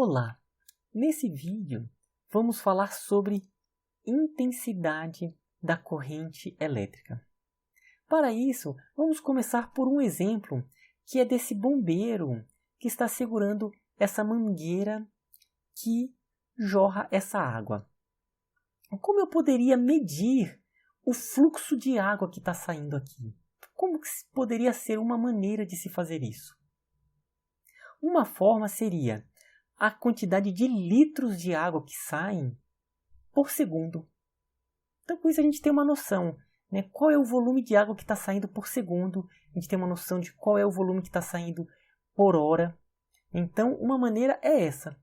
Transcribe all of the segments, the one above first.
Olá! Nesse vídeo vamos falar sobre intensidade da corrente elétrica. Para isso, vamos começar por um exemplo que é desse bombeiro que está segurando essa mangueira que jorra essa água. Como eu poderia medir o fluxo de água que está saindo aqui? Como que poderia ser uma maneira de se fazer isso? Uma forma seria a quantidade de litros de água que saem por segundo. Então, com isso a gente tem uma noção, né? Qual é o volume de água que está saindo por segundo. A gente tem uma noção de qual é o volume que está saindo por hora. Então, uma maneira é essa.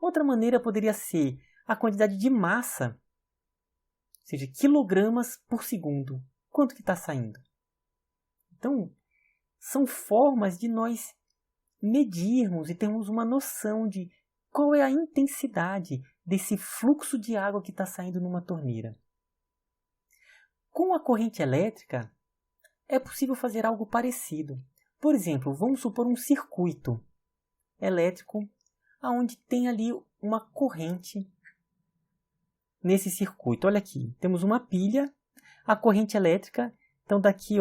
Outra maneira poderia ser a quantidade de massa, ou seja, quilogramas por segundo. Quanto que está saindo? Então, são formas de nós medirmos e termos uma noção de qual é a intensidade desse fluxo de água que está saindo numa torneira. Com a corrente elétrica, é possível fazer algo parecido. Por exemplo, vamos supor um circuito elétrico onde tem ali uma corrente nesse circuito. Olha aqui, temos uma pilha, a corrente elétrica, então daqui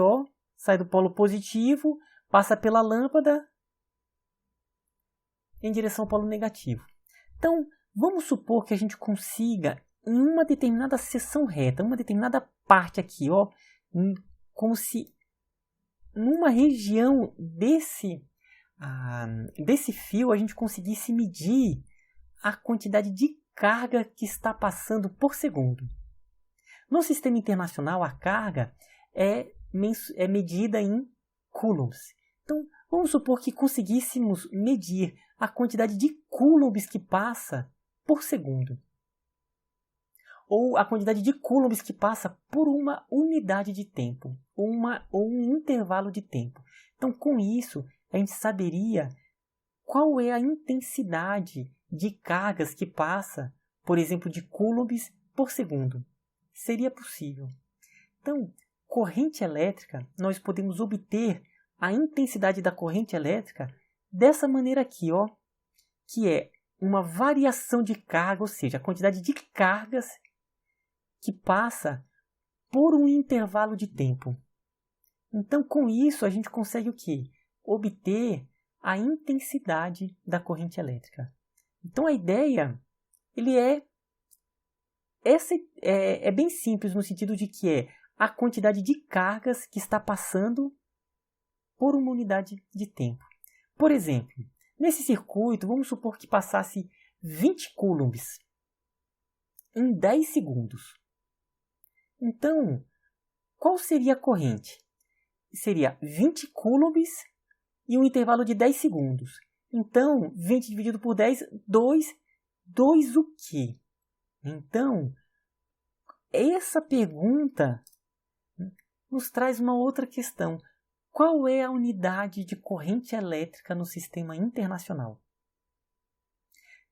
sai do polo positivo, passa pela lâmpada em direção ao polo negativo. Então, vamos supor que a gente consiga, em uma determinada seção reta, uma determinada parte aqui, como se numa região desse fio a gente conseguisse medir a quantidade de carga que está passando por segundo. No sistema internacional, a carga é medida em coulombs. Então, vamos supor que conseguíssemos medir a quantidade de coulombs que passa por segundo. Ou a quantidade de coulombs que passa por uma unidade de tempo, ou um intervalo de tempo. Então, com isso, a gente saberia qual é a intensidade de cargas que passa, por exemplo, de coulombs por segundo. Seria possível. Então, corrente elétrica, nós podemos obter a intensidade da corrente elétrica dessa maneira aqui, que é uma variação de carga, ou seja, a quantidade de cargas que passa por um intervalo de tempo. Então, com isso, a gente consegue o quê? Obter a intensidade da corrente elétrica. Então, a ideia é bem simples no sentido de que é a quantidade de cargas que está passando por uma unidade de tempo. Por exemplo, nesse circuito, vamos supor que passasse 20 coulombs em 10 segundos. Então, qual seria a corrente? Seria 20 coulombs e um intervalo de 10 segundos. Então, 20 dividido por 10, 2. 2 o quê? Então, essa pergunta nos traz uma outra questão. Qual é a unidade de corrente elétrica no sistema internacional?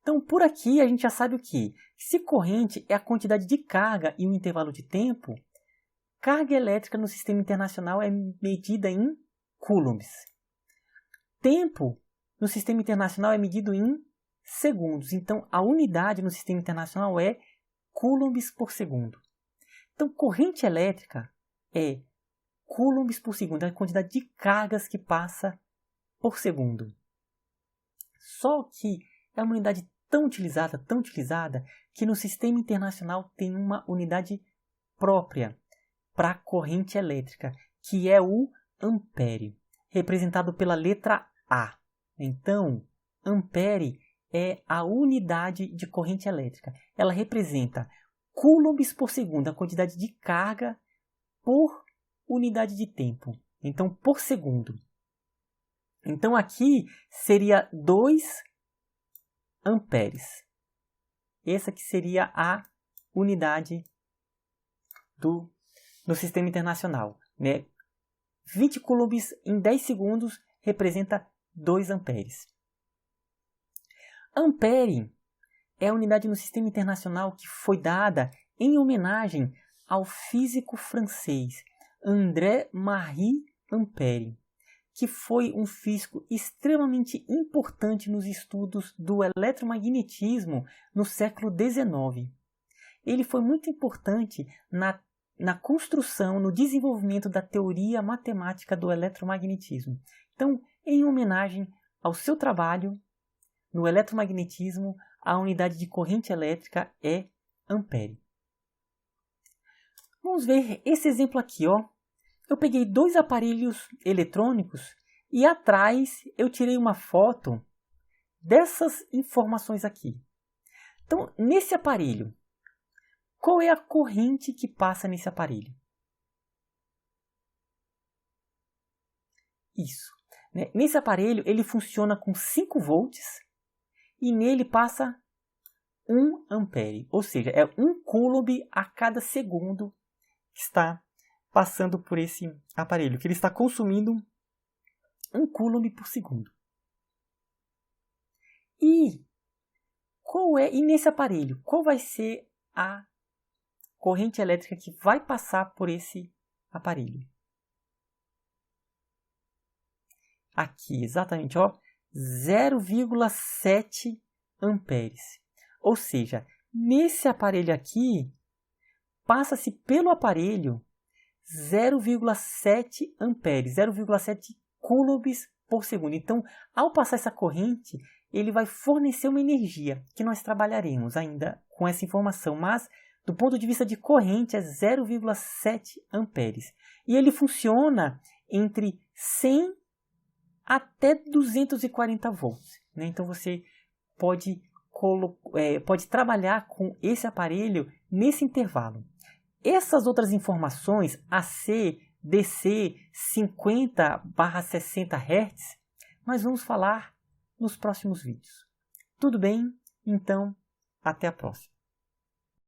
Então, por aqui a gente já sabe o quê? Se corrente é a quantidade de carga e um intervalo de tempo, carga elétrica no sistema internacional é medida em coulombs. Tempo no sistema internacional é medido em segundos. Então, a unidade no sistema internacional é coulombs por segundo. Então, corrente elétrica é coulombs por segundo, é a quantidade de cargas que passa por segundo. Só que é uma unidade tão utilizada, que no sistema internacional tem uma unidade própria para a corrente elétrica, que é o ampere, representado pela letra A. Então, ampere é a unidade de corrente elétrica. Ela representa coulombs por segundo, a quantidade de carga por unidade de tempo. Então, por segundo. Então, aqui seria 2 amperes. Essa aqui seria a unidade do sistema internacional, né? 20 coulombs em 10 segundos representa 2 amperes. Ampere é a unidade no sistema internacional que foi dada em homenagem ao físico francês André-Marie Ampère, que foi um físico extremamente importante nos estudos do eletromagnetismo no século XIX. Ele foi muito importante na construção, no desenvolvimento da teoria matemática do eletromagnetismo. Então, em homenagem ao seu trabalho no eletromagnetismo, a unidade de corrente elétrica é ampere. Vamos ver esse exemplo aqui, ó. Eu peguei 2 aparelhos eletrônicos e atrás eu tirei uma foto dessas informações aqui. Então, nesse aparelho, qual é a corrente que passa nesse aparelho? Isso. Nesse aparelho, ele funciona com 5 volts e nele passa 1 ampere, ou seja, é 1 coulomb a cada segundo que está passando por esse aparelho, que ele está consumindo 1 coulomb por segundo. E nesse aparelho, qual vai ser a corrente elétrica que vai passar por esse aparelho? Aqui, exatamente, ó, 0,7 amperes. Ou seja, nesse aparelho aqui, passa-se pelo aparelho 0,7 amperes, 0,7 coulombs por segundo. Então, ao passar essa corrente, ele vai fornecer uma energia, que nós trabalharemos ainda com essa informação, mas do ponto de vista de corrente é 0,7 amperes. E ele funciona entre 100 até 240 volts. Né? Então, você pode trabalhar com esse aparelho nesse intervalo. Essas outras informações, AC, DC, 50/60 Hz, nós vamos falar nos próximos vídeos. Tudo bem? Então, até a próxima.